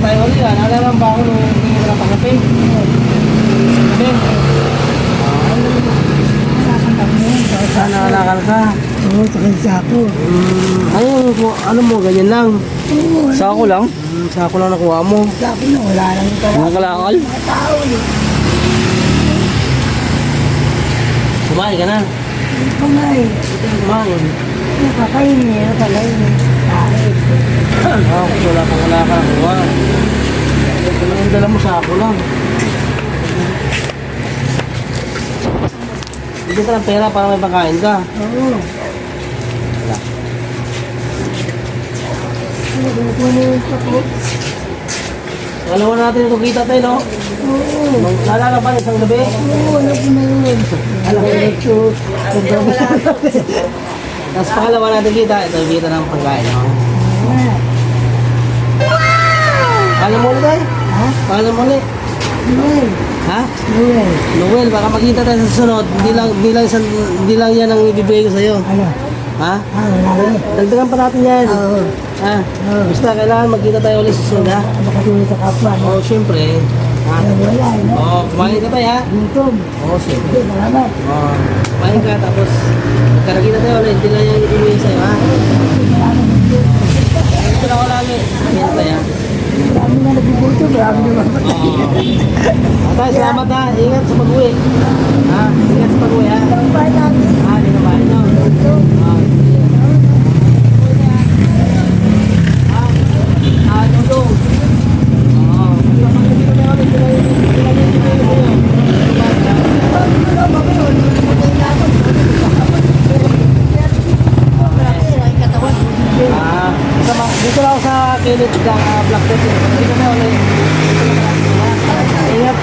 tayo ulit. Nalalang ba ako nung hindi mo natanggapin? Sabi. Saan nakalakal ka? Oo, sa ako. Ayun, ano mo, ganyan lang. Oo, Sako lang? Sako lang nakuha mo. sa ako na wala lang ito. Mga kalakal? Mga tao eh. Kumain ka na. Hindi pa nga eh. Kumain. Nakakain eh. Nakalain eh. Kahit. Wala pang kalakal nakuha. Ito lang yung dala mo, sako lang. Bigyan ka ng pera para may pagkain ka. Oo. Wala. Kukunin ko po. Dalawa natin ito kita tayo, no? Oo. Naalala pa isang gabi? Oo, alam ko na yun. Alam ko na ito. Tapos pangalawa natin kita, ito yung kita ng pagkain, no? Alam mo ulit tayo? Ha? Alam mo ulit? Noel. Ha? Noel. Noel, baka makita tayo sa susunod. Hindi lang yan ang ibibigay ko sa'yo. Ano? Ha? Wala rin. Dagdagan pa natin yan. Oo. Ha? Basta kailangan magkita tayo ulit sa susunod, ha? Makatulong sa kapwa. No? Oo, syempre. Ha? Wala eh. No? Oo, kumain ka tayo, ha? Gutom. Oo, syempre. Okay, salamat. Oo, kumain ka, tapos magkarakita tayo ulit. Hindi lang yan ibibigay sa'yo, ha? Ito lang ako lagi. Yan tayo, ha? Marami na nagugutom. Marami naman. Atay, salamat, ha? Ingat sa pag-uwi. Ha? Ingat sa pag-uwi, ha? Ang bahay namin. Ha? Hindi na bahay, no? Ah, Dudong. Oo. Dito lang ako sa kilid ng Black Dot. Dito na ulit. Ingat.